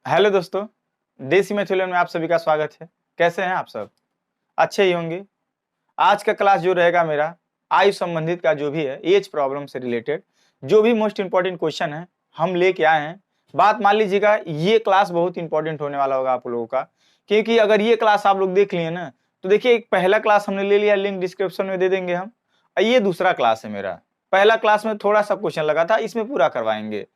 Hello दोस्तों, देसी मैथुलियन में आप सभी का स्वागत है। कैसे हैं आप सब? अच्छे ही होंगे। आज का क्लास जो रहेगा मेरा आयु संबंधित का जो भी है, एज प्रॉब्लम से रिलेटेड जो भी मोस्ट इंपॉर्टेंट क्वेश्चन है हम लेके आए हैं। बात मान लीजिएगा, ये क्लास बहुत इंपॉर्टेंट होने वाला होगा आप लोगों का, क्योंकि अगर ये क्लास आप लोग देख लिए ना तो देखिए, एक पहला क्लास हमने ले लिया, लिंक डिस्क्रिप्शन में दे देंगे हम। और ये दूसरा क्लास है मेरा। पहला क्लास में थोड़ा सा क्वेश्चन लगा था, इसमें पूरा करवाएंगे।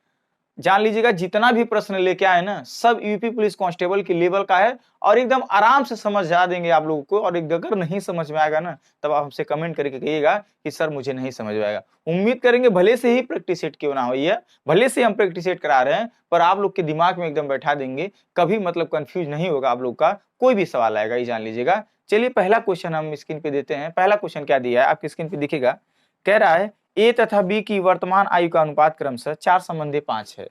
जान लीजिएगा, जितना भी प्रश्न लेके आए ना सब यूपी पुलिस कांस्टेबल की लेवल का है और एकदम आराम से समझा देंगे आप लोगों को। और अगर नहीं समझ में आएगा ना तब आप हमसे कमेंट करके कहिएगा कि सर मुझे नहीं समझ में आएगा। उम्मीद करेंगे भले से ही प्रैक्टिस सेट क्यों ना हुई है, भले से हम प्रैक्टिस सेट करा रहे हैं, पर आप लोग के दिमाग में एकदम बैठा देंगे। कभी मतलब कंफ्यूज नहीं होगा आप लोग का, कोई भी सवाल आएगा ये जान लीजिएगा। चलिए पहला क्वेश्चन हम स्क्रीन पे देते हैं। पहला क्वेश्चन क्या दिया है आपकी स्क्रीन पे दिखेगा। कह रहा है ए तथा बी की वर्तमान आयु का अनुपात क्रमशः 4:5 है।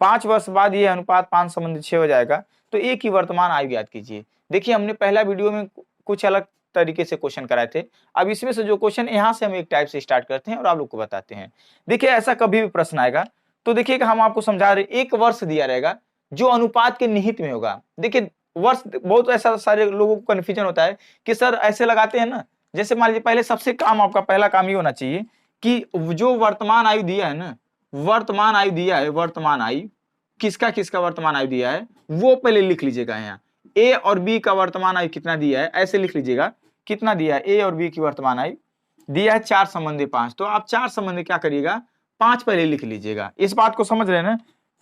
5 वर्ष बाद ये अनुपात 5:6 हो जाएगा, तो ए की वर्तमान आयु ज्ञात कीजिए। देखिए, हमने पहला वीडियो में कुछ अलग तरीके से क्वेश्चन कराए थे। अब इसमें से जो क्वेश्चन यहाँ से हम एक टाइप से स्टार्ट करते हैं और आप लोग को बताते हैं। देखिए, ऐसा कभी भी प्रश्न आएगा तो देखिएगा, हम आपको समझा रहे, एक वर्ष दिया रहेगा जो अनुपात के निहित में होगा। देखिए, वर्ष बहुत ऐसा सारे लोगों को कन्फ्यूजन होता है कि सर ऐसे लगाते हैं ना, जैसे मान लीजिए पहले सबसे काम आपका पहला काम ये होना चाहिए कि जो वर्तमान आयु दिया है ना, वर्तमान आयु दिया है, वर्तमान आयु किसका किसका वर्तमान आयु दिया है वो पहले लिख लीजिएगा। यहाँ ए और बी का वर्तमान आयु कितना दिया है ऐसे लिख लीजिएगा। कितना दिया है ए और बी की वर्तमान आयु? दिया है 4:5। तो आप 4 क्या करिएगा, 5 पहले लिख लीजिएगा। इस बात को समझ रहे हैं ना।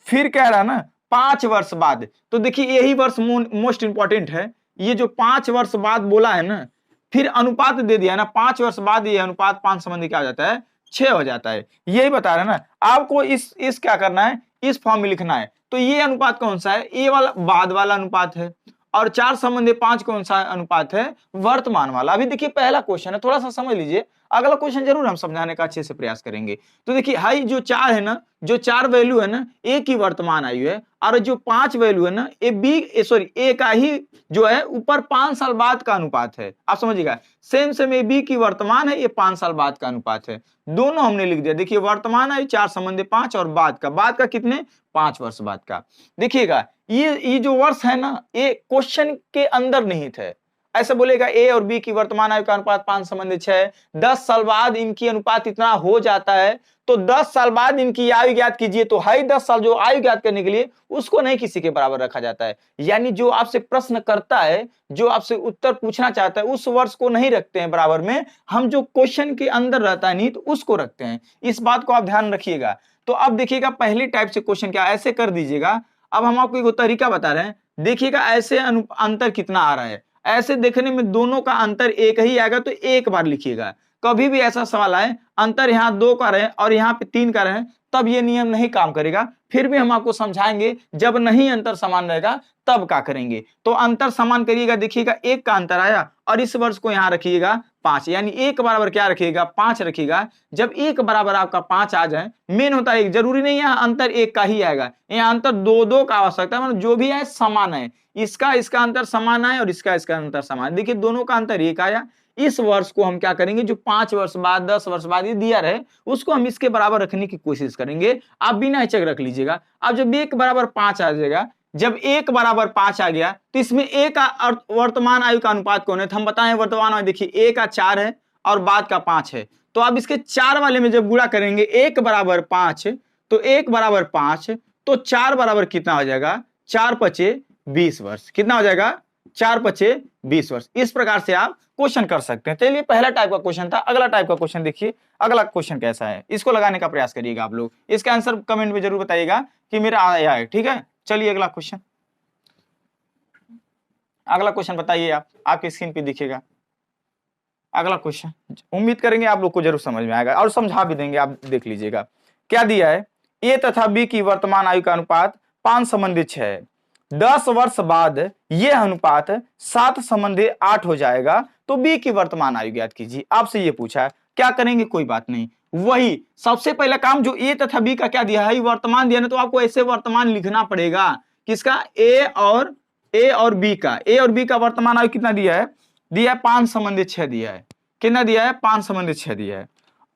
फिर कह रहा ना 5 वर्ष बाद, तो देखिए यही वर्ष मोस्ट इंपॉर्टेंट है। ये जो 5 वर्ष बाद बोला है ना, फिर अनुपात दे दिया है ना, 5 वर्ष बाद ये अनुपात 5 क्या हो जाता है, 6 हो जाता है। यही बता रहे हैं ना आपको। इस क्या करना है, इस फॉर्म में लिखना है। तो ये अनुपात कौन सा है, ये वाला बाद वाला अनुपात है। और 4:5 कौन सा अनुपात है, वर्तमान वाला। अभी देखिए पहला क्वेश्चन है, थोड़ा सा समझ लीजिए। अगला क्वेश्चन जरूर हम समझाने का अच्छे से प्रयास करेंगे। तो देखिए हाई जो 4 है ना, जो 4 वैल्यू है ना, ए की वर्तमान आयु है। और जो 5 वैल्यू है ना, ए बी सॉरी ए का ही जो है ऊपर 5 साल बाद का अनुपात है। आप समझिएगा, सेम ए बी की वर्तमान है, ये 5 साल बाद का अनुपात है। दोनों हमने लिख दिया। देखिए वर्तमान आयु 4:5 और बाद का कितने, 5 वर्ष बाद का। देखिएगा ये जो वर्ष है ना, ये क्वेश्चन के अंदर निहित है। ऐसा बोलेगा ए और बी की वर्तमान आयु का अनुपात 5:6, 10 साल बाद इनकी अनुपात इतना हो जाता है, तो 10 साल बाद इनकी आयु ज्ञात कीजिए। तो हाई 10 साल जो आयु ज्ञात करने के लिए उसको नहीं किसी के बराबर रखा जाता है। यानी जो आपसे प्रश्न करता है, जो आपसे उत्तर पूछना चाहता है, उस वर्ष को नहीं रखते हैं बराबर में। हम जो क्वेश्चन के अंदर रहता है निहित उसको रखते हैं। इस बात को आप ध्यान रखिएगा। तो अब देखिएगा पहले टाइप से क्वेश्चन क्या ऐसे कर दीजिएगा। अब हम आपको एक तरीका बता रहे हैं। देखिएगा ऐसे अंतर कितना आ रहा है। ऐसे देखने में दोनों का अंतर एक ही आएगा, तो एक बार लिखिएगा। कभी भी ऐसा सवाल आए अंतर यहाँ 2 का रहे और यहाँ पे 3 का रहे, तब ये नियम नहीं काम करेगा। फिर भी हम आपको समझाएंगे जब नहीं अंतर समान रहेगा तब क्या करेंगे। तो अंतर समान करिएगा। देखिएगा 1 का अंतर आया और इस वर्ष को यहाँ रखिएगा 5, यानी 1 बराबर क्या रखिएगा, 5 रखिएगा। जब 1 बराबर आपका 5 आ जाए, मेन होता है जरूरी नहीं है अंतर 1 का ही आएगा, यहाँ अंतर 2 का आवश्यकता है। मतलब जो भी है समान है, इसका अंतर समान है और इसका अंतर समान। देखिए दोनों का अंतर 1 आया। इस वर्ष को हम क्या करेंगे, जो 5 वर्ष बाद 10 वर्ष बाद ये दिया रहे उसको हम इसके बराबर रखने की कोशिश करेंगे। आप बिना हिचक रख लीजिएगा। अब जब 1 बराबर 5 आ जाएगा, जब 1 बराबर 5 आ गया तो इसमें ए का वर्तमान आयु का अनुपात कौन है, तो हम बताएं वर्तमान आयु। देखिए ए का 4 है और बाद का 5 है, तो अब इसके 4 वाले में जब गुणा करेंगे 1 बराबर 5, तो 1 बराबर 5, तो 4 बराबर कितना हो जाएगा, 4×5 20 वर्ष। कितना हो जाएगा, 4×5 20 वर्ष। इस प्रकार से आप क्वेश्चन कर सकते हैं। चलिए पहला टाइप का क्वेश्चन था। अगला टाइप का क्वेश्चन देखिए। अगला क्वेश्चन कैसा है, इसको लगाने का प्रयास करिएगा आप लोग। इसका आंसर कमेंट में जरूर बताइएगा कि मेरा आया है, ठीक है। चलिए अगला क्वेश्चन, अगला क्वेश्चन बताइए आप, आपकी स्क्रीन पे दिखेगा अगला क्वेश्चन। उम्मीद करेंगे आप लोग को जरूर समझ में आएगा और समझा भी देंगे। आप देख लीजिएगा क्या दिया है। ए तथा बी की वर्तमान आयु का अनुपात 5:6 है। 10 वर्ष बाद यह अनुपात 7:8 हो जाएगा, तो बी की वर्तमान आयु ज्ञात कीजिए। आपसे ये पूछा है, क्या करेंगे, कोई बात नहीं। वही सबसे पहला काम जो ए तथा बी का क्या दिया है, वर्तमान दिया ना, तो आपको ऐसे वर्तमान लिखना पड़ेगा। किसका, ए और बी का। ए और बी का वर्तमान आयु कितना दिया है, 5:6 दिया है। कितना दिया है, 5:6 दिया है।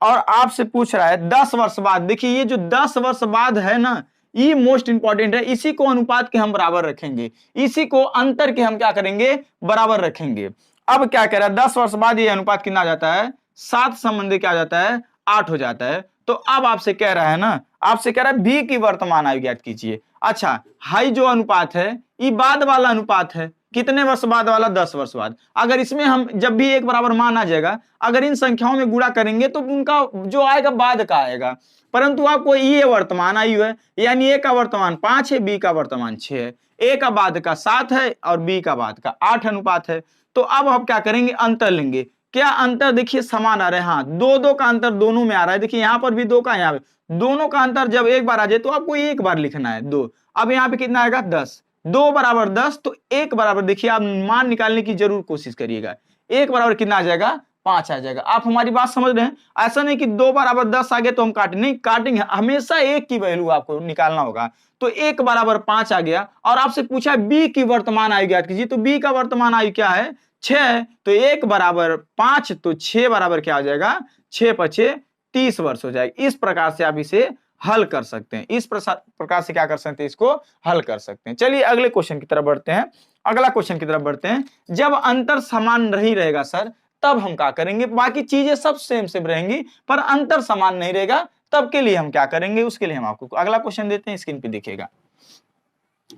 और आपसे पूछ रहा है 10 वर्ष बाद। देखिए ये जो 10 वर्ष बाद है ना, ये मोस्ट इंपॉर्टेंट है, इसी को अनुपात के हम बराबर रखेंगे, इसी को अंतर के हम क्या करेंगे, बराबर रखेंगे। अब क्या कह रहा है, 10 वर्ष बाद ये अनुपात कितना आ जाता है, 7 संबंधी क्या आ जाता है, 8 हो जाता है। तो अब आपसे कह रहा है ना, आपसे कह रहा है बी की वर्तमान आयु ज्ञात कीजिए। अच्छा, हाई जो अनुपात है ये बाद वाला अनुपात है, कितने वर्ष बाद वाला, 10 वर्ष बाद। अगर इसमें हम जब भी एक बराबर मान आ जाएगा, अगर इन संख्याओं में गुणा करेंगे तो उनका जो आएगा बाद का आएगा, परंतु आपको ये वर्तमान आयु है, यानी ए का वर्तमान 5 है, बी का वर्तमान 6 है, ए का बाद का 7 है और बी का बाद का 8 अनुपात है। तो अब हम क्या करेंगे, अंतर लेंगे। क्या अंतर, देखिए समान आ रहा है, हाँ 2 का अंतर दोनों में आ रहा है, देखिए यहाँ पर भी 2 का, यहाँ पे दोनों का अंतर जब एक बार आ जाए तो आपको एक बार लिखना है 2। अब यहाँ पे कितना आएगा, 10, 2 बराबर 10, तो 1 बराबर, देखिए आप मान निकालने की जरूर कोशिश करिएगा, 1 बराबर कितना आ जाएगा, 5 आ जाएगा। आप हमारी बात समझ रहे हैं, ऐसा नहीं कि 2 बराबर 10 आ गए तो हम काटें, नहीं काटेंगे, हमेशा 1 की वैल्यू आपको निकालना होगा। तो 1 बराबर 5 आ गया, और आपसे पूछा बी की वर्तमान आयु ज्ञात कीजिए, तो बी का वर्तमान आयु क्या है, 6, तो 1 बराबर 5, तो 6 बराबर क्या हो जाएगा, 6 × 5 30 वर्ष हो जाएगा। इस प्रकार से आप इसे हल कर सकते हैं, इस प्रकार से क्या कर सकते हैं, इसको हल कर सकते हैं। चलिए अगले क्वेश्चन की तरफ बढ़ते हैं, अगला क्वेश्चन की तरफ बढ़ते हैं। जब अंतर समान नहीं रहेगा सर, तब हम क्या करेंगे, बाकी चीजें सब सेम रहेंगी पर अंतर समान नहीं रहेगा, तब के लिए हम क्या करेंगे, उसके लिए हम आपको अगला क्वेश्चन देते हैं, स्क्रीन पे दिखेगा।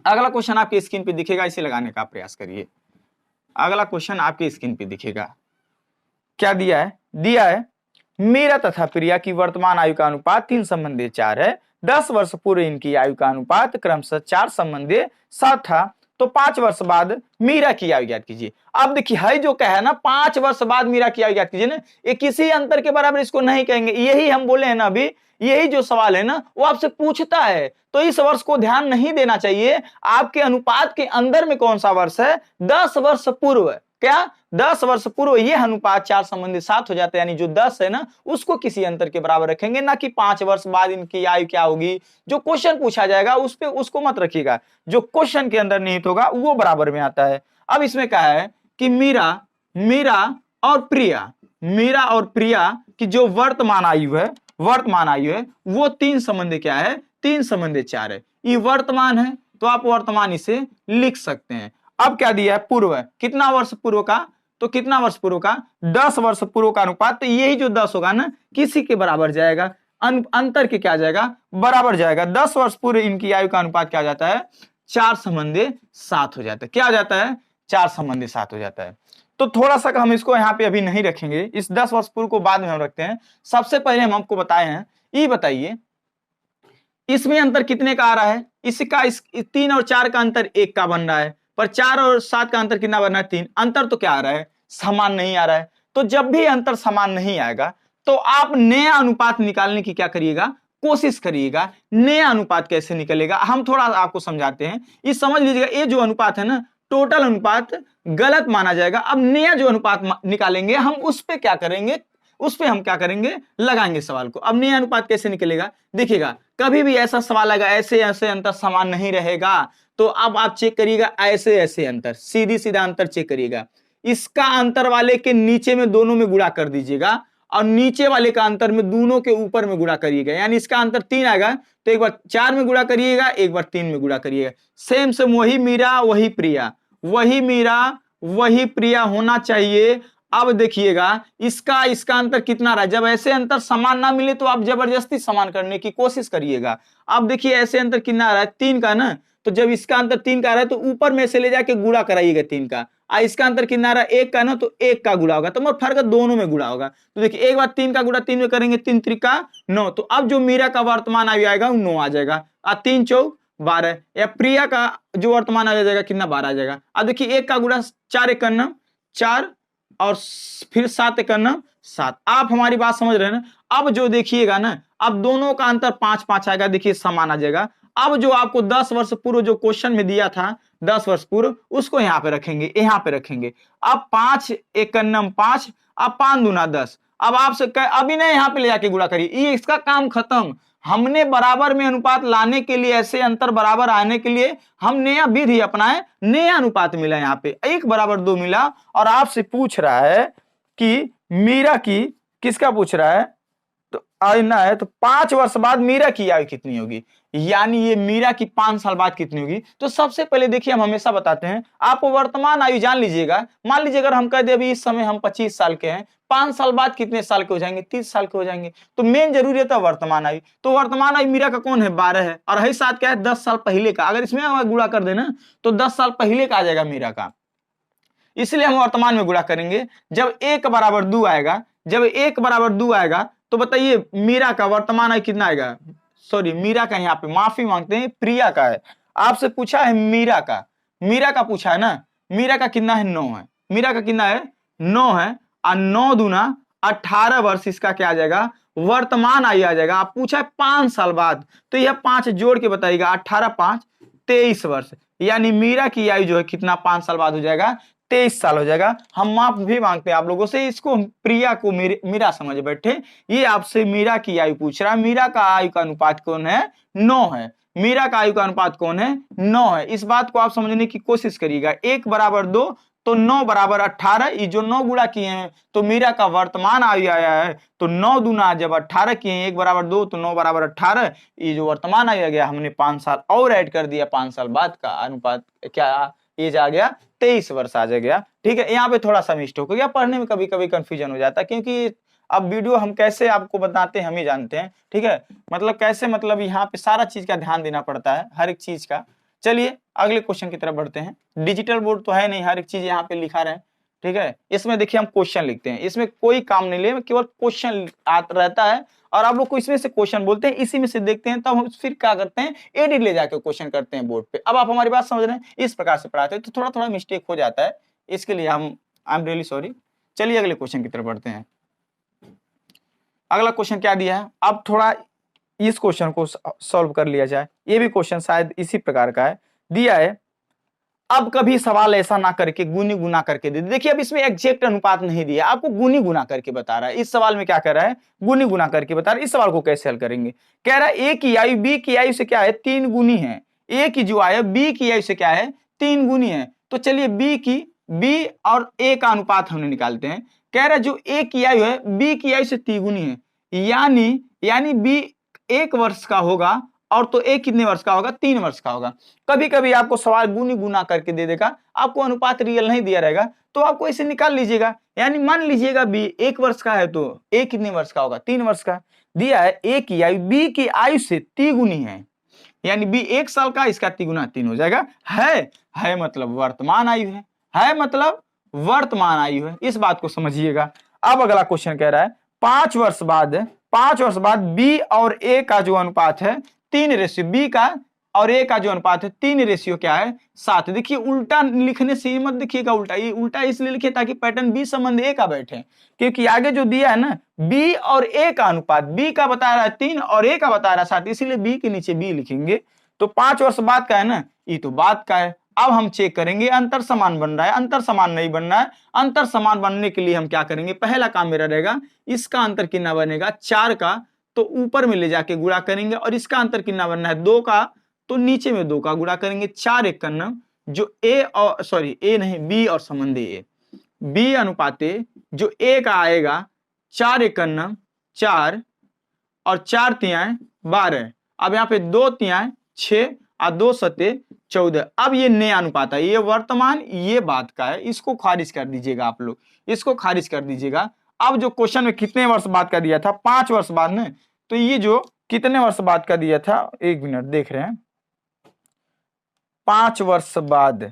अगला क्वेश्चन आपकी स्क्रीन पे दिखेगा, इसे लगाने का प्रयास करिए। अगला क्वेश्चन आपकी स्क्रीन पे दिखेगा, क्या दिया है, दिया है मीरा तथा प्रिया की वर्तमान आयु का अनुपात 3 संबंधी 4 है, 10 वर्ष पूर्व इनकी आयु का अनुपात क्रमशः 4 संबंधी 7 था, तो 5 वर्ष बाद मीरा की आयु ज्ञात कीजिए। अब देखिए है जो कहा है ना, 5 वर्ष बाद मीरा की आयु ज्ञात कीजिए ना, ये किसी अंतर के बराबर इसको नहीं कहेंगे, यही हम बोले हैं ना अभी, यही जो सवाल है ना वो आपसे पूछता है, तो इस वर्ष को ध्यान नहीं देना चाहिए। आपके अनुपात के अंदर में कौन सा वर्ष है, 10 वर्ष पूर्व, क्या 10 वर्ष पूर्व ये अनुपात 4 संबंधी 7 हो जाता है, यानी जो 10 है ना उसको किसी अंतर के बराबर रखेंगे, ना कि 5 वर्ष बाद इनकी आयु क्या होगी। जो क्वेश्चन पूछा जाएगा उस पे उसको मत रखिएगा, जो क्वेश्चन के अंदर निहित होगा वो बराबर में आता है। अब इसमें कहा है कि मीरा और प्रिया की जो वर्तमान आयु है वो 3 संबंधी क्या है, 3 संबंधी 4 है। ये वर्तमान है तो आप वर्तमान इसे लिख सकते हैं। अब क्या दिया है, पूर्व, कितना वर्ष पूर्व का, तो कितना वर्ष पूर्व का, 10 वर्ष पूर्व का अनुपात, तो यही जो 10 होगा ना किसी के बराबर जाएगा, अंतर के क्या जाएगा, बराबर जाएगा। 10 वर्ष पूर्व इनकी आयु का अनुपात क्या जाता है, 4 संबंधी 7 हो जाता है। क्या हो जाता है, 4 संबंधी 7 हो जाता है। तो थोड़ा सा हम इसको यहाँ पे अभी नहीं रखेंगे, इस 10 वर्ष पूर्व को बाद में हम रखते हैं। सबसे पहले हम आपको बताए हैं, ये बताइए इसमें अंतर कितने का आ रहा है, इसका 3 और 4 का अंतर 1 का बन रहा है, पर 4 और 7 का अंतर कितना बन रहा है, 3। अंतर तो क्या आ रहा है, समान नहीं आ रहा है। तो जब भी अंतर समान नहीं आएगा तो आप नया अनुपात निकालने की क्या करिएगा, कोशिश करिएगा। नया अनुपात कैसे निकलेगा, हम थोड़ा आपको समझाते हैं। ये समझ लीजिएगा, ये जो अनुपात है ना टोटल अनुपात गलत माना जाएगा। अब नया जो अनुपात निकालेंगे हम उस पे क्या करेंगे, उस पे हम क्या करेंगे, लगाएंगे सवाल को। अब नया अनुपात कैसे निकलेगा, देखिएगा कभी भी ऐसा सवाल आएगा ऐसे ऐसे अंतर समान नहीं रहेगा, तो अब आप चेक करिएगा ऐसे ऐसे अंतर, सीधा अंतर चेक करिएगा। इसका अंतर वाले के नीचे में दोनों में गुणा कर दीजिएगा, और नीचे वाले का अंतर में दोनों के ऊपर में गुणा करिएगा। यानी इसका अंतर 3 आएगा तो एक बार 4 में गुणा करिएगा, एक बार 3 में गुणा करिएगा। सेम वही मीरा वही प्रिया, वही मीरा वही प्रिया होना चाहिए। अब देखिएगा इसका अंतर कितना रहा। जब ऐसे अंतर समान ना मिले तो आप जबरदस्ती समान करने की कोशिश करिएगा। अब देखिए ऐसे अंतर कितना आ रहा है, 3 का ना, तो जब इसका अंतर 3 का आ रहा है तो ऊपर में से ले जाके गुणा कराइएगा 3 का। इसका अंतर कितना आ रहा है, 1 का ना, तो 1 का गुणा होगा, तो मगर फर्क दोनों में गुणा होगा। तो देखिए एक बार 3 का गुणा 3 में करेंगे, 3 त्रिका 9, तो अब जो मीरा का वर्तमान आयु आएगा वो 9 आ जाएगा। 3 चौक 12, या प्रिया का जो वर्तमान आ जाएगा कितना, 12 आ जाएगा। अब देखिए 1 का गुणा 4 × 9 4, और फिर 7 × 9 7। आप हमारी बात समझ रहे हैं ना। अब जो देखिएगा ना, अब दोनों का अंतर 5 आएगा, देखिए समान आ जाएगा। अब जो आपको 10 वर्ष पूर्व जो क्वेश्चन में दिया था 10 वर्ष पूर्व, उसको यहाँ पे रखेंगे, यहाँ पे रखेंगे। अब 5 × 9 5, अब 5 दूना 10। अब आपसे अभी नहीं यहाँ पे ले जाके गुणा करिए, ये इसका काम खत्म। हमने बराबर में अनुपात लाने के लिए, ऐसे अंतर बराबर आने के लिए हम नया विधि अपनाए, नया अनुपात मिला यहाँ पे 1 बराबर 2 मिला। और आपसे पूछ रहा है कि मीरा की, किसका पूछ रहा है, तो आयु ना है तो 5 वर्ष बाद मीरा की आयु कितनी होगी, यानी ये मीरा की 5 साल बाद कितनी होगी। तो सबसे पहले देखिए हम हमेशा बताते हैं आप वर्तमान आयु जान लीजिएगा। मान लीजिए अगर हम कह दे अभी इस समय हम 25 साल के हैं, 5 साल बाद कितने साल के हो जाएंगे, 30 साल के हो जाएंगे। तो मेन जरूरी है वर्तमान आयु। तो वर्तमान आयु मीरा का कौन है, 12 है, और है साथ क्या है 10 साल पहले का। अगर इसमें गुणा कर देना तो 10 साल पहले का आ जाएगा मीरा का, इसलिए हम वर्तमान में गुणा करेंगे। जब 1 बराबर 2 आएगा, जब 1 बराबर 2 आएगा तो बताइए मीरा का वर्तमान आयु कितना आएगा, सॉरी मीरा का, यहाँ पे माफी मांगते हैं प्रिया का है। आपसे पूछा है मीरा का, मीरा का पूछा है ना, मीरा का कितना है 9 है, मीरा का कितना है 9 है, और 9 दूना 18 वर्ष इसका क्या आ जाएगा वर्तमान आयु आ जाएगा। आप पूछा है 5 साल बाद, तो यह 5 जोड़ के बताइएगा, 18 5 23 वर्ष, यानी मीरा की आयु जो है कितना 5 साल बाद हो जाएगा 23 साल हो जाएगा। हम माफ भी मांगते हैं आप लोगों से, इसको हम प्रिया को मीरा समझ बैठे। ये आपसे मीरा की आयु पूछ रहा है, मीरा का आयु का अनुपात कौन है 9 है, मीरा का आयु का अनुपात कौन है 9 है। इस बात को आप समझने की कोशिश करिएगा। 1 बराबर 2 तो 9 बराबर 18, ये जो 9 गुणा किए हैं तो मीरा का वर्तमान आयु आया है। तो 9 दूना जब 18 किए, 1 बराबर 2 तो 9 बराबर 18, ये जो वर्तमान आयु आ गया हमने 5 साल और ऐड कर दिया, 5 साल बाद का अनुपात क्या एज आ गया 23 वर्ष आ गया। ठीक है, यहाँ पे थोड़ा सा मिस्टेक हो गया, पढ़ने में कभी कभी कंफ्यूजन हो जाता है, क्योंकि अब वीडियो हम कैसे आपको बताते हैं हम ही जानते हैं। ठीक है, मतलब कैसे, मतलब यहाँ पे सारा चीज का ध्यान देना पड़ता है, हर एक चीज का। चलिए अगले क्वेश्चन की तरफ बढ़ते हैं। डिजिटल बोर्ड तो है नहीं, हर एक चीज यहाँ पे लिखा रहे। ठीक है, इसमें देखिए हम क्वेश्चन लिखते हैं, इसमें कोई काम नहीं ले, केवल क्वेश्चन रहता है और आप लोग को इसमें से क्वेश्चन बोलते हैं, इसी में से देखते हैं, तब हम फिर क्या करते हैं एडिट ले जाकर क्वेश्चन करते हैं बोर्ड पे। अब आप हमारी बात समझ रहे हैं, इस प्रकार से पढ़ाते हैं तो थोड़ा थोड़ा मिस्टेक हो जाता है, इसके लिए आई एम रियली सॉरी। चलिए अगले क्वेश्चन की तरफ बढ़ते हैं। अगला क्वेश्चन क्या दिया है, अब थोड़ा इस क्वेश्चन को सॉल्व कर लिया जाए। ये भी क्वेश्चन शायद इसी प्रकार का है, दिया है अब कभी सवाल ऐसा ना करके गुनी गुना करके दे। देखिए अब इसमें एग्जैक्ट अनुपात नहीं दिया, आपको गुनी गुना करके बता रहा है। इस सवाल में क्या कर रहा है, गुनी गुना करके बता रहा है। इस सवाल को कैसे हल करेंगे, कह रहा है ए की आयु बी की आयु से क्या है 3 गुनी है, ए की जो आयु बी की आयु से क्या है 3 गुनी है। तो चलिए बी और ए का अनुपात हमने निकालते हैं। कह रहा है जो ए की आयु है बी की आयु से 3 गुनी है, यानी बी 1 वर्ष का होगा और तो ए कितने वर्ष का होगा 3 वर्ष का होगा। कभी कभी आपको सवाल गुनी गुना करके दे देगा, आपको अनुपात रियल नहीं दिया रहेगा तो आपको इसे निकाल लीजिएगा। यानी मान लीजिएगा बी 1 वर्ष का है तो ए कितने वर्ष का होगा 3 वर्ष का। दिया है ए की आयु बी की आयु से 3 गुनी है, यानी बी 1 साल का, इसका 3 गुना 3 हो जाएगा। है मतलब वर्तमान आयु है मतलब वर्तमान आयु है, इस बात को समझिएगा। अब अगला क्वेश्चन कह रहा है 5 वर्ष बाद बी और ए का जो अनुपात है 3 रेशियो, बी का और ए का जो अनुपात है 3 रेशियो क्या है 7। देखिए उल्टा लिखने से मत देखिएगा, उल्टा इसलिए लिखिए ताकि पैटर्न बी संबंध ए का बैठे, क्योंकि आगे जो दिया है ना बी और ए का अनुपात, बी का बता रहा है 3 और ए का बता रहा है 7, इसीलिए बी के नीचे बी लिखेंगे। तो 5 वर्ष बाद का है ना, ये तो बाद का है। अब हम चेक करेंगे अंतर समान बन रहा है, अंतर समान नहीं बन रहा है। अंतर समान बनने के लिए हम क्या करेंगे, पहला काम मेरा रहेगा इसका अंतर कितना बनेगा 4 का, तो ऊपर में ले जाके गुणा करेंगे, और इसका अंतर कितना बनना है 2 का, तो नीचे में 2 का गुणा करेंगे। 4 एक करना जो ए और सॉरी ए नहीं बी और संबंध ए, बी अनुपाते जो ए का आएगा 4 एक करना 4 और 4 तिहाई 12। अब यहाँ पे 2 तिहाई 6 और 2 सते 14। अब ये नया अनुपात है, ये वर्तमान ये बात का है, इसको खारिज कर दीजिएगा आप लोग, इसको खारिज कर दीजिएगा। अब जो क्वेश्चन में कितने वर्ष बाद का दिया था 5 वर्ष बाद ने, तो ये जो कितने वर्ष बाद का दिया था, 1 मिनट देख रहे हैं, 5 वर्ष बाद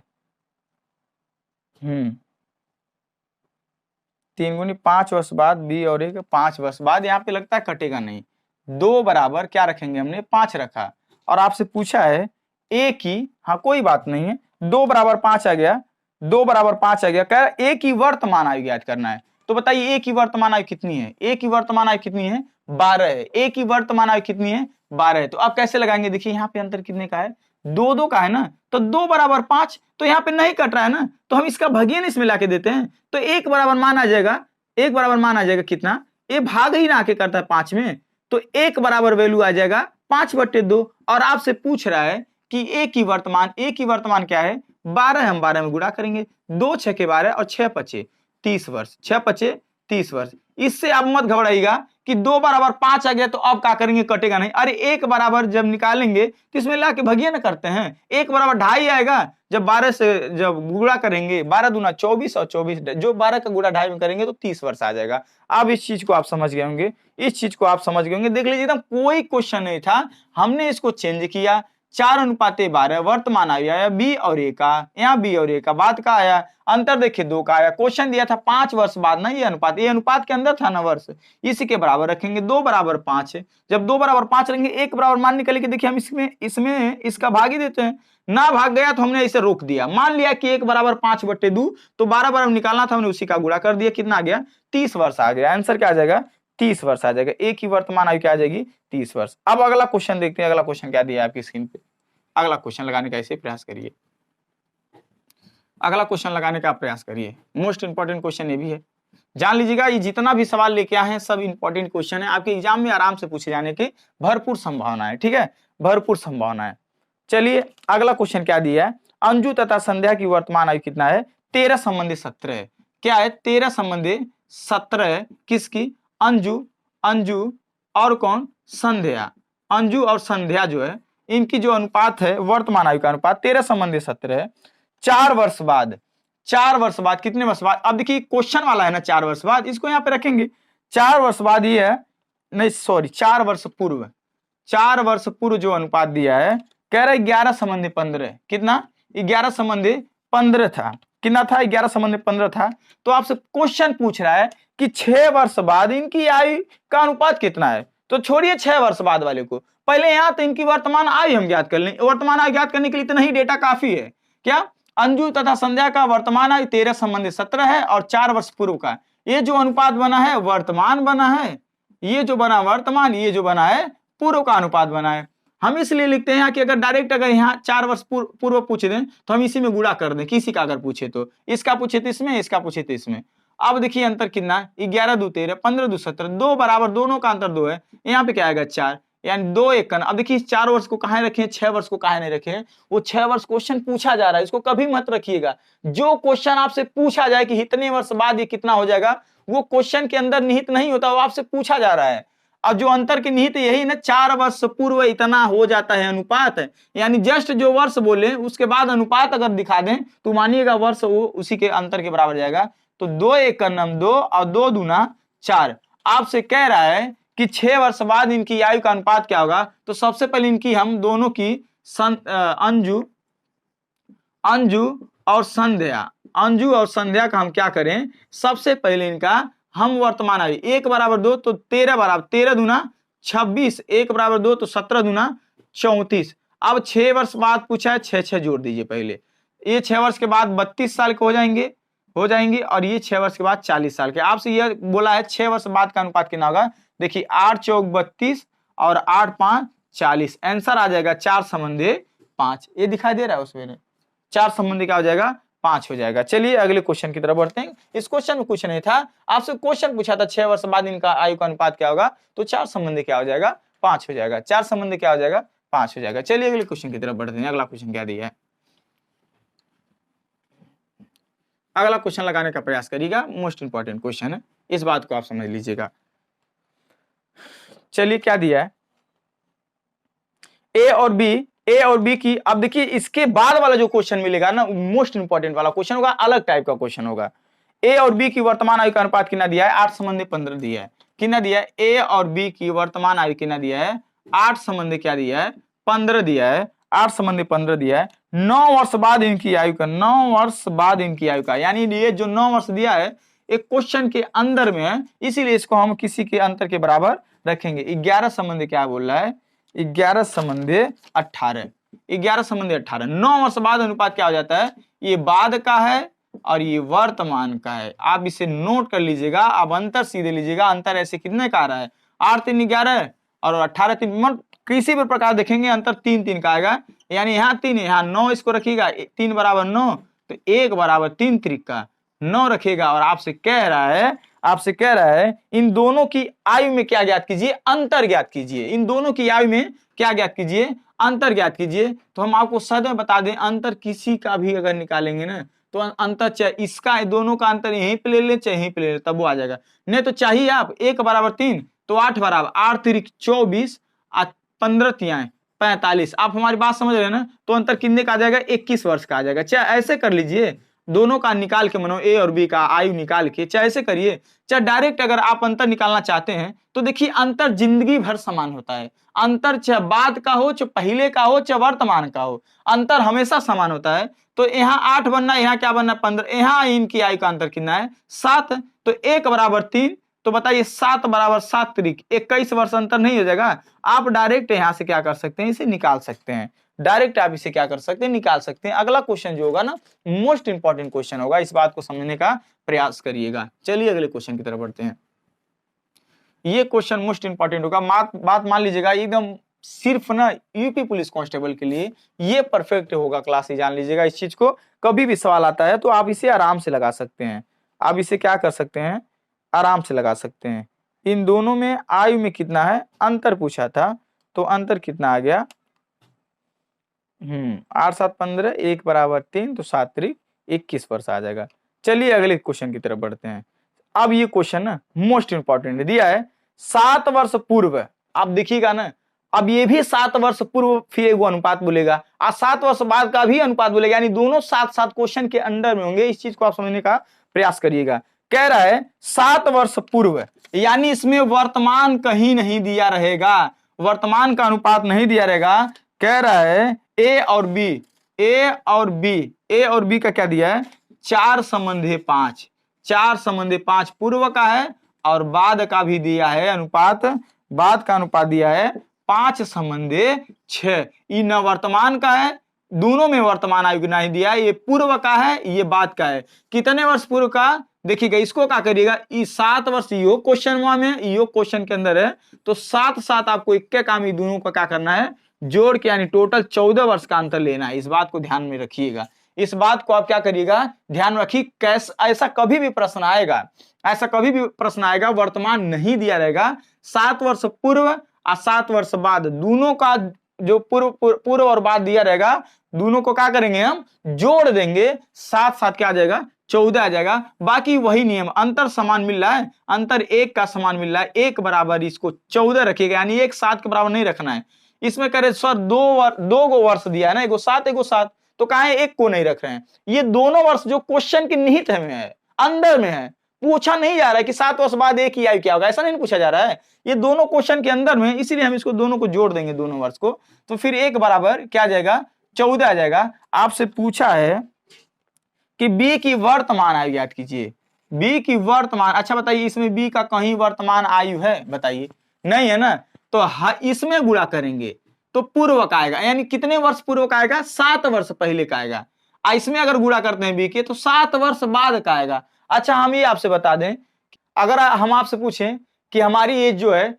3 गुनी 5 वर्ष बाद बी और ए 5 वर्ष बाद, यहाँ पे लगता है कटेगा नहीं, 2 बराबर क्या रखेंगे हमने 5 रखा, और आपसे पूछा है ए की, हाँ कोई बात नहीं है, 2 बराबर 5 आ गया, 2 बराबर 5 आ गया। कह ए की वर्तमान आयु ज्ञात करना है, तो बताइए ए की वर्तमान आयु कितनी है, ए की वर्तमान आयु कितनी है 12 है, ए की वर्तमान आयु कितनी है 12 है। तो आप कैसे लगाएंगे, देखिए यहाँ पे अंतर कितने का है 2 का है ना, तो 2 बराबर 5, तो यहाँ पे नहीं कट रहा है ना, तो हम इसका भगियन इसमें लाके देते हैं, तो 1 बराबर मान आ जाएगा, 1 बराबर मान आ जाएगा कितना, ये भाग ही ना आके करता है 5 में, तो 1 बराबर वैल्यू आ जाएगा 5/2। और आपसे पूछ रहा है कि ए की वर्तमान क्या है 12 है, हम 12 में गुणा करेंगे, 2 6 के 12 और 6 5 30 वर्ष, 6 5 30 वर्ष। इससे आप मत घबराइएगा कि 2 बराबर 5 आ गया तो अब क्या करेंगे, कटेगा नहीं। अरे 1 बराबर जब निकालेंगे तो इसमें लाके भगिए ना करते हैं, 1 बराबर 2.5 आएगा। जब 12 से जब गुणा करेंगे 12 दूना 24 और 24 जो 12 का गुणा 2.5 में करेंगे तो 30 वर्ष आ जाएगा। अब इस चीज को आप समझ गए होंगे, इस चीज को आप समझ गए होंगे। देख लीजिए एकदम कोई क्वेश्चन नहीं था, हमने इसको चेंज किया। 4:12 वर्तमान आया बी और ए का, यहाँ बी और ए का बाद का आया, अंतर देखिए 2 का आया। क्वेश्चन दिया था 5 वर्ष बाद ना, ये अनुपात के अंदर था ना वर्ष, इसी के बराबर रखेंगे। 2 बराबर 5 है, जब 2 बराबर 5 रखेंगे 1 बराबर मान निकले कि देखिए हम इसमें इसका भाग ही देते हैं ना, भाग गया तो हमने इसे रोक दिया। मान लिया कि 1 बराबर 5/2 तो 12 बराबर निकालना था, हमने उसी का गुणा कर दिया, कितना आ गया 30 वर्ष आ गया। आंसर क्या आ जाएगा 30 वर्ष आ जाएगा। एक ही वर्तमान आयु क्या आ जाएगी 30 वर्ष। अब अगला क्वेश्चन देखते हैं, अगला क्वेश्चन क्या दिया है आपकी स्क्रीन पे। अगला क्वेश्चन लगाने का ऐसे प्रयास करिए, अगला क्वेश्चन लगाने का प्रयास करिए। मोस्ट इंपॉर्टेंट क्वेश्चन ये भी है, जान लीजिएगा। ये जितना भी सवाल लेके आए हैं सब इंपॉर्टेंट क्वेश्चन है, आपके एग्जाम में आराम से पूछे जाने की भरपूर संभावना है, ठीक है, भरपूर संभावना है। चलिए अगला क्वेश्चन क्या दिया है, अंजू तथा संध्या की वर्तमान आयु कितना है, 13 संबंधी 17 है। क्या है 13 संबंधी 17 किसकी, अंजू और कौन, संध्या। अंजू और संध्या जो है इनकी जो अनुपात है, वर्तमान आयु का अनुपात 13 संबंधी 17 है। 4 वर्ष बाद, 4 वर्ष बाद कितने वर्ष बाद, अब देखिए क्वेश्चन वाला है ना 4 वर्ष बाद, इसको यहाँ पे रखेंगे। 4 वर्ष बाद ये है, नहीं सॉरी 4 वर्ष पूर्व, 4 वर्ष पूर्व जो अनुपात दिया है, कह रहा है 11 संबंधी 15, कितना 11 संबंधी 15 था, कितना था 11 संबंधी 15 था। तो आपसे क्वेश्चन पूछ रहा है कि 6 वर्ष बाद इनकी आयु का अनुपात कितना है। तो छोड़िए 6 वर्ष बाद वाले को, पहले यहाँ तो इनकी वर्तमान आयु हम ज्ञात कर लें। वर्तमान आयु ज्ञात करने के लिए इतना ही डेटा काफी है। क्या अंजू तथा संध्या का वर्तमान आयु 13 संबंधी 17 है और 4 वर्ष पूर्व का ये जो अनुपात बना है वर्तमान बना है, ये जो बना वर्तमान, ये जो बना है पूर्व का अनुपात बना है। हम इसलिए लिखते हैं कि अगर डायरेक्ट अगर यहाँ 4 वर्ष पूर्व पूछ दें तो हम इसी में गुणा कर दें, किसी का अगर पूछे तो, इसका पूछे तो इसमें, इसका पूछे तो इसमें। अब देखिए अंतर कितना है, 11 2 13, 15 2 17, 2 बराबर, दोनों का अंतर 2 है, यहाँ पे क्या आएगा 4, यानी 2 1 अब देखिए 4 वर्ष को कहाँ रखे, 6 वर्ष को कहाँ नहीं रखे, वो 6 वर्ष क्वेश्चन पूछा जा रहा है, इसको कभी मत रखिएगा। जो क्वेश्चन आपसे पूछा जाए कि इतने वर्ष बाद ये कितना हो जाएगा, वो क्वेश्चन के अंदर निहित नहीं होता, वो आपसे पूछा जा रहा है। अब जो अंतर की निहित यही ना, 4 वर्ष पूर्व इतना हो जाता है अनुपात, यानी जस्ट जो वर्ष बोले उसके बाद अनुपात अगर दिखा दें तो मानिएगा वर्ष वो उसी के अंतर के बराबर जाएगा। तो 2 1 2 और 2 दूना 4। आपसे कह रहा है कि 6 वर्ष बाद इनकी आयु का अनुपात क्या होगा। तो सबसे पहले इनकी हम दोनों की अंजू और संध्या का हम क्या करें, सबसे पहले इनका हम वर्तमान आयु 1 बराबर 2 तो 13 बराबर, 13 दूना 26, 1 बराबर 2 तो 17 दूना 34। अब 6 वर्ष बाद पूछा है, 6 जोड़ दीजिए पहले, ये 6 वर्ष के बाद 32 साल के हो जाएंगे और ये 6 वर्ष के बाद 40 साल के। आपसे यह बोला है 6 वर्ष बाद का अनुपात कितना होगा, देखिए 8 चौक 32 और 8 5 40, आंसर आ जाएगा 4 संबंधी 5। ये दिखाई दे रहा है उसमें 4 संबंधी क्या हो जाएगा 5 हो जाएगा। चलिए अगले क्वेश्चन की तरफ बढ़ते हैं। इस क्वेश्चन में कुछ नहीं था, आपसे क्वेश्चन पूछा था 6 वर्ष बाद इनका आयु का अनुपात क्या होगा, तो 4 संबंधी क्या हो जाएगा 5 हो जाएगा, 4 संबंधी क्या हो जाएगा 5 हो जाएगा। चलिए अगले क्वेश्चन की तरफ बढ़ते हैं। अगला क्वेश्चन क्या दिया है, अगला क्वेश्चन लगाने का प्रयास करिएगा, मोस्ट इंपॉर्टेंट क्वेश्चन है, इस बात को आप समझ लीजिएगा। चलिए क्या दिया है, ए और बी की, अब देखिए इसके बाद वाला जो क्वेश्चन मिलेगा ना मोस्ट इंपॉर्टेंट वाला क्वेश्चन होगा, अलग टाइप का क्वेश्चन होगा। ए और बी की वर्तमान आयु का अनुपात कितना दिया है, 8 संबंधी 15 दिया है। कितना दिया है, ए और बी की वर्तमान आयु कितना दिया है, 8 संबंधी क्या दिया है 15 दिया है, 8 संबंधी 15 दिया है। 9 वर्ष बाद इनकी आयु का, 9 वर्ष बाद इनकी आयु का, यानी ये जो 9 वर्ष दिया है एक क्वेश्चन के अंदर में है, इसीलिए इसको हम किसी के अंतर के बराबर रखेंगे। 11 संबंधी क्या बोल रहा है, 11 संबंधी 18, 11 संबंधी 18। 9 वर्ष बाद अनुपात क्या हो जाता है, ये बाद का है और ये वर्तमान का है। आप इसे नोट कर लीजिएगा, आप अंतर सीधे लीजिएगा। अंतर ऐसे कितने का आ रहा है, 8 3 11 और 18 3, किसी भी प्रकार देखेंगे अंतर 3 3 का आएगा, यानी यहाँ 3 यहाँ 9 इसको रखिएगा, 3 बराबर 9 तो 1 बराबर 3 त्रिक का 9 रखिएगा। और आपसे कह रहा है इन दोनों की आयु में क्या ज्ञात कीजिए, अंतर ज्ञात कीजिए। इन दोनों की आयु में क्या ज्ञात कीजिए, अंतर ज्ञात कीजिए। तो हम आपको सदैव बता दें, अंतर किसी का भी अगर निकालेंगे ना तो अंतर चाहे इसका दोनों का अंतर यहीं पे ले ले चाहे यहीं पे ले ले, तब वो आ जाएगा। नहीं तो चाहिए आप 1 बराबर 3 तो 8 बराबर 8 तिरिक 24 15 तियाएं 45। आप हमारी बात समझ रहे हैं ना। तो अंतर कितने का आ जाएगा 21 वर्ष का आ जाएगा। चाहे ऐसे कर लीजिए, दोनों का निकाल के मनो ए और बी का आयु निकाल के, चाहे ऐसे करिए, चाहे डायरेक्ट अगर आप अंतर निकालना चाहते हैं तो देखिए अंतर जिंदगी भर समान होता है। अंतर चाहे बाद का हो, चाहे पहले का हो, चाहे वर्तमान का हो, अंतर हमेशा समान होता है। तो यहाँ 8 बनना, यहाँ क्या बनना 15, यहाँ इनकी आयु का अंतर कितना है 7। तो 1 बराबर 3 तो बताइए 7 बराबर 7 तिरिक 21 वर्ष अंतर नहीं हो जाएगा। आप डायरेक्ट यहाँ से क्या कर सकते हैं, इसे निकाल सकते हैं। डायरेक्ट आप इसे क्या कर सकते हैं, निकाल सकते हैं। अगला क्वेश्चन जो होगा ना मोस्ट इंपॉर्टेंट क्वेश्चन होगा, इस बात को समझने का प्रयास करिएगा। चलिए अगले क्वेश्चन की तरफ बढ़ते हैं। ये क्वेश्चन मोस्ट इंपॉर्टेंट होगा। बात मान लीजिएगा एकदम सिर्फ ना यूपी पुलिस कांस्टेबल के लिए ये परफेक्ट होगा क्लास, जान लीजिएगा इस चीज को। कभी भी सवाल आता है तो आप इसे आराम से लगा सकते हैं। आप इसे क्या कर सकते हैं, आराम से लगा सकते हैं। इन दोनों में आयु में कितना है अंतर पूछा था, तो अंतर कितना आ गया 8 7 15 1 बराबर 3 तो 7 तिरिक 21 वर्ष आ जाएगा। चलिए अगले क्वेश्चन की तरफ बढ़ते हैं। अब ये क्वेश्चन ना मोस्ट इंपॉर्टेंट दिया है 7 वर्ष पूर्व। आप देखिएगा ना, अब ये भी 7 वर्ष पूर्व फिर एक अनुपात बोलेगा और 7 वर्ष बाद का भी अनुपात बोलेगा, यानी दोनों साथ साथ क्वेश्चन के अंडर में होंगे। इस चीज को आप समझने का प्रयास करिएगा। कह रहा है 7 वर्ष पूर्व, यानी इसमें वर्तमान कहीं नहीं दिया रहेगा, वर्तमान का अनुपात नहीं दिया रहेगा। कह रहा है ए और बी, ए और बी का क्या दिया है 4 संबंधी 5, 4 संबंधी 5 पूर्व का है और बाद का भी दिया है अनुपात, बाद का अनुपात दिया है 5 संबंधी 6। ये न वर्तमान का है, दोनों में वर्तमान आयु नहीं दिया है, ये पूर्व का है ये बाद का है। कितने वर्ष पूर्व का देखिएगा, इसको क्या करिएगा, ये 7 वर्ष योग क्वेश्चन में, योग क्वेश्चन के अंदर है, तो 7 7 आपको इक्के काम ये दोनों का क्या करना है जोड़ के, यानी टोटल 14 वर्ष का अंतर लेना है। इस बात को ध्यान में रखिएगा, इस बात को आप क्या करिएगा ध्यान रखिए। कैसे ऐसा कभी भी प्रश्न आएगा, ऐसा कभी भी प्रश्न आएगा वर्तमान नहीं दिया रहेगा, 7 वर्ष पूर्व और 7 वर्ष बाद दोनों का जो पूर्व और बाद दिया रहेगा, दोनों को क्या करेंगे हम जोड़ देंगे, साथ साथ क्या आ जाएगा 14 आ जाएगा। बाकी वही नियम, अंतर समान मिल रहा है, अंतर 1 का समान मिल रहा है, 1 बराबर इसको 14 रखिएगा, यानी 1 7 के बराबर नहीं रखना है। इसमें करे सर दो गो वर्ष दिया है ना, एगो 7 एगो 7, तो कहा है 1 को नहीं रख रहे हैं। ये दोनों वर्ष जो क्वेश्चन के निहित में है, अंदर में है, पूछा नहीं जा रहा है कि 7 वर्ष बाद एक ही आयु क्या होगा, ऐसा नहीं पूछा जा रहा है। ये दोनों क्वेश्चन के अंदर में, इसीलिए हम इसको दोनों को जोड़ देंगे दोनों वर्ष को, तो फिर 1 बराबर क्या आ जाएगा 14 आ जाएगा। आपसे पूछा है कि बी की वर्तमान आयु याद कीजिए, बी की वर्तमान, अच्छा बताइए इसमें बी का कहीं वर्तमान आयु है बताइए, नहीं है ना, तो इसमें गुणा करेंगे तो पूर्व का आएगा, यानी कितने वर्ष पूर्व का आएगा 7 वर्ष पहले का आएगा। इसमें अगर गुणा करते हैं बी के तो 7 वर्ष बाद का आएगा। अच्छा हम ये आपसे बता दें, अगर हम आपसे पूछें कि हमारी एज जो है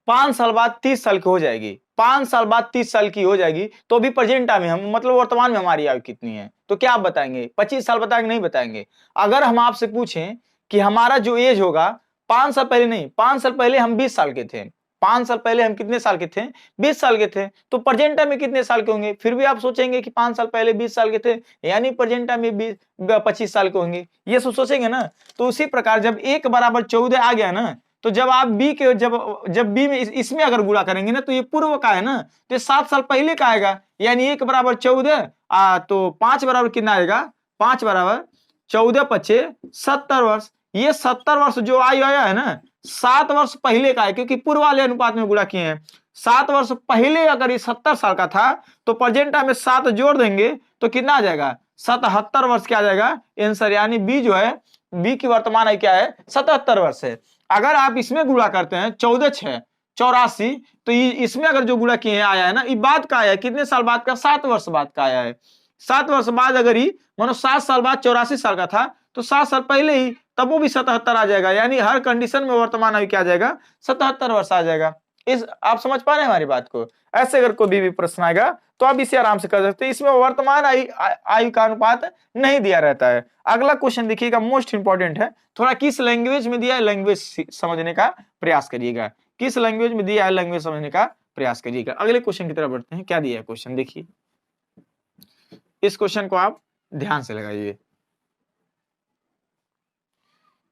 5 साल बाद 30 साल की हो जाएगी, 5 साल बाद 30 साल की हो जाएगी, तो अभी प्रेजेंट टाइम में हम मतलब वर्तमान में हमारी आयु कितनी है, तो क्या आप बताएंगे 25 साल बताएंगे नहीं बताएंगे। अगर हम आपसे पूछें कि हमारा जो एज होगा 5 साल पहले नहीं, 5 साल पहले हम 20 साल के थे, 5 साल पहले हम कितने साल के थे 20 साल के थे, तो प्रेजेंट टाइम में कितने साल के होंगे, फिर भी आप सोचेंगे कि 5 साल पहले 20 साल के थे, यानी प्रेजेंट टाइम में 25 साल के होंगे, ये सोचेंगे ना। तो उसी प्रकार जब 1 बराबर 14 आ गया ना, तो जब आप बी के जब बी में इसमें अगर गुणा करेंगे ना, तो ये पूर्व का है ना, तो ये 7 साल पहले का आएगा, यानी 1 बराबर 14 तो 5 बराबर कितना आएगा 5 बराबर 14 पचे 70 वर्ष। ये 70 वर्ष जो आयु आया है ना 7 वर्ष पहले का है, क्योंकि पूर्व वाले अनुपात में गुणा किए हैं। 7 वर्ष पहले अगर ये 70 साल का था तो प्रेजेंट टाइम में 7 जोड़ देंगे तो कितना आ जाएगा 77 वर्ष क्या आ जाएगा आंसर, यानी बी जो है, बी की वर्तमान आयु क्या है 77 वर्ष है। अगर आप इसमें गुणा करते हैं 14 6 84, तो इसमें अगर जो गुणा किए आया है ना, ये बाद का आया है, कितने साल बाद का 7 वर्ष बाद का आया है। 7 वर्ष बाद अगर ही मानो 7 साल बाद 84 साल का था तो 7 साल पहले ही, तब वो भी 77 आ जाएगा, यानी हर कंडीशन में वर्तमान आयु क्या आ जाएगा 77 वर्ष आ जाएगा। इस आप समझ पा रहे हैं हमारी बात को। ऐसे अगर कोई भी प्रश्न आएगा तो आप इसे आराम से कर सकते हैं, इसमें वर्तमान आयु का अनुपात नहीं दिया रहता है। अगला क्वेश्चन देखिएगा मोस्ट इंपॉर्टेंट है, थोड़ा किस लैंग्वेज में दिया है लैंग्वेज समझने का प्रयास करिएगा, किस लैंग्वेज में दिया है लैंग्वेज समझने का प्रयास करिएगा। अगले क्वेश्चन की तरफ बढ़ते हैं, क्या दिया है क्वेश्चन देखिए, इस क्वेश्चन को आप ध्यान से लगाइए।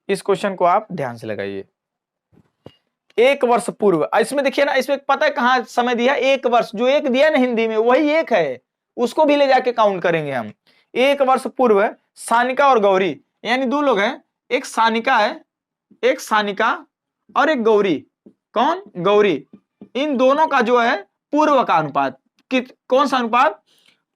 इस क्वेश्चन को आप ध्यान से लगाइए। 1 वर्ष पूर्व, इसमें देखिए ना, इसमें पता है कहां समय दिया, 1 वर्ष, जो एक दिया ना हिंदी में वही एक है, उसको भी ले जाके काउंट करेंगे हम। 1 वर्ष पूर्व सानिका और गौरी, यानी दो लोग हैं, एक सानिका है, एक सानिका और एक गौरी। कौन? गौरी। इन दोनों का जो है पूर्व का अनुपात, कौन सा अनुपात?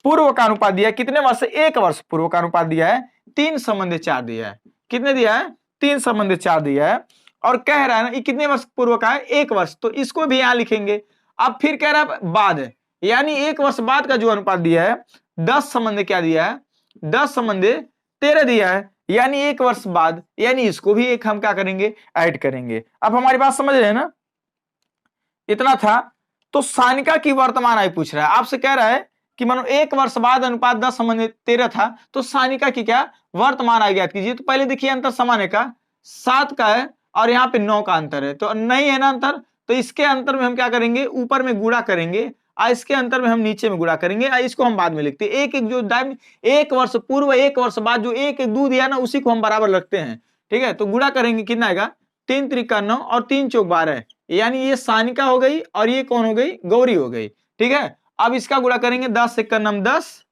पूर्व का अनुपात दिया है। कितने वर्ष? 1 वर्ष पूर्व का अनुपात दिया है, 3:4 दिया है। कितने दिया है? 3:4 दिया है। और कह रहा है ना ये कितने वर्ष पूर्व का है? 1 वर्ष, तो इसको भी यहां लिखेंगे। अब फिर कह रहा है बाद है, यानी 1 वर्ष बाद का जो अनुपात दिया है 10 क्या दिया है? 10:13 दिया है, यानी 1 वर्ष बाद, यानी इसको भी एक हम क्या करेंगे? ऐड करेंगे। अब हमारी बात समझ रहे हैं ना? इतना था। तो सानिका की वर्तमान आयु पूछ रहा है आपसे, कह रहा है कि मानो 1 वर्ष बाद अनुपात 10:13 था, तो सानिका की क्या वर्तमान आयु ज्ञात कीजिए। तो पहले देखिए अंतर समान है का, 7 का है और यहाँ पे 9 का अंतर है, तो नहीं है ना अंतर, तो इसके अंतर में हम क्या करेंगे? ऊपर में गुणा करेंगे, इसके अंतर में हम नीचे में गुणा करेंगे, इसको हम बाद में लिखते हैं। एक एक जो 1 वर्ष पूर्व 1 वर्ष बाद जो एक एक 2 दिया ना, उसी को हम बराबर रखते हैं। ठीक है, तो गुणा करेंगे, कितना आएगा? 3 त्रिका 9 और 3 चौक 12, यानी ये सानिका हो गई और ये कौन हो गई? गौरी हो गई। ठीक है, अब इसका गुणा करेंगे, 10 एक का नम 10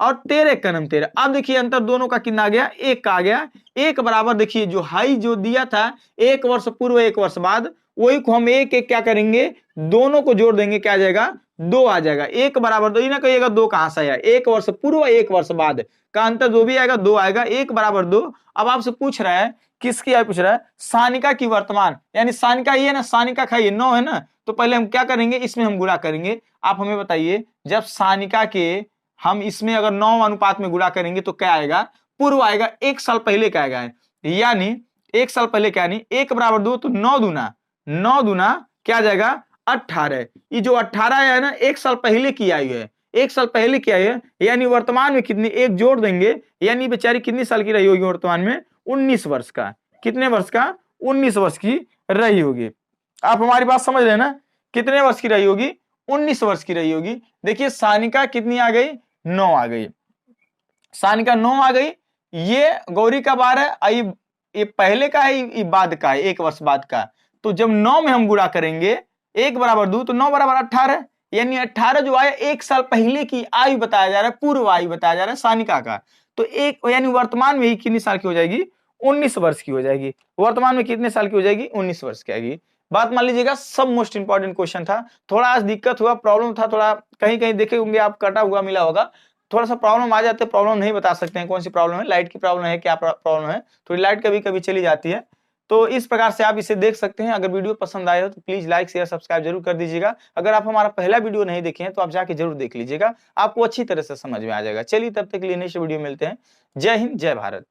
और 13 एक का नम 13। अब देखिए अंतर दोनों का कितना आ गया? 1 का आ गया। 1 बराबर देखिए जो हाई जो दिया था 1 वर्ष पूर्व 1 वर्ष बाद, वही को हम एक एक क्या करेंगे? दोनों को जोड़ देंगे, क्या आ जाएगा? 2 आ जाएगा। 1 बराबर 2, ना कहिएगा 2 कहां से आया? 1 वर्ष पूर्व 1 वर्ष बाद का अंतर जो भी आएगा 2 आएगा। 1 बराबर 2। अब आपसे पूछ रहा है किसकी आयु पूछ रहा है? सानिका की वर्तमान, यानी सानिका ये ना, सानिका खाइए 9 है ना, तो पहले हम क्या करेंगे? इसमें हम गुणा करेंगे। आप हमें बताइए, जब सानिका के हम इसमें अगर 9 अनुपात में गुणा करेंगे तो क्या आएगा? पूर्व आएगा, 1 साल पहले का आएगा, यानी 1 साल पहले क्या, यानी 1 बराबर 2, तो 9 दूना क्या आ जाएगा? 18। ये जो 18 है ना, 1 साल पहले की आयु है, 1 साल पहले की आयु है, यानी वर्तमान में कितनी? 1 जोड़ देंगे, यानी बेचारी कितनी साल की रही होगी वर्तमान में? 19 वर्ष का। कितने वर्ष का? 19 वर्ष की रही होगी। आप हमारी बात समझ रहे हैं ना? कितने वर्ष की रही होगी? 19 वर्ष की रही होगी। देखिए सानिका कितनी आ गई? 9 आ गई, सानिका 9 आ गई। ये गौरी का 12 है, ये पहले का है, ये बाद का है, 1 वर्ष बाद का। तो जब 9 में हम गुणा करेंगे, 1 बराबर 2, तो 9 बराबर 18, यानी 18 जो आया 1 साल पहले की आयु बताया जा रहा है, पूर्व आयु बताया जा रहा है सानिका का। तो एक यानी वर्तमान में ही कितनी साल की हो जाएगी? 19 वर्ष की हो जाएगी। वर्तमान में कितने साल की हो जाएगी? 19 वर्ष की आएगी। बात मान लीजिएगा, सब मोस्ट इंपॉर्टेंट क्वेश्चन था। थोड़ा आज दिक्कत हुआ, प्रॉब्लम था, थोड़ा कहीं कहीं देखे होंगे आप कटा हुआ मिला होगा, थोड़ा सा प्रॉब्लम आ जाते, प्रॉब्लम नहीं बता सकते हैं कौन सी प्रॉब्लम है, लाइट की प्रॉब्लम है, क्या प्रॉब्लम है, थोड़ी लाइट कभी कभी चली जाती है। तो इस प्रकार से आप इसे देख सकते हैं। अगर वीडियो पसंद आए हो तो प्लीज लाइक शेयर सब्सक्राइब जरूर कर दीजिएगा। अगर आप हमारा पहला वीडियो नहीं देखे हैं तो आप जाके जरूर देख लीजिएगा, आपको अच्छी तरह से समझ में आ जाएगा। चलिए तब तक के लिए नेक्स्ट वीडियो मिलते हैं। जय हिंद, जय भारत।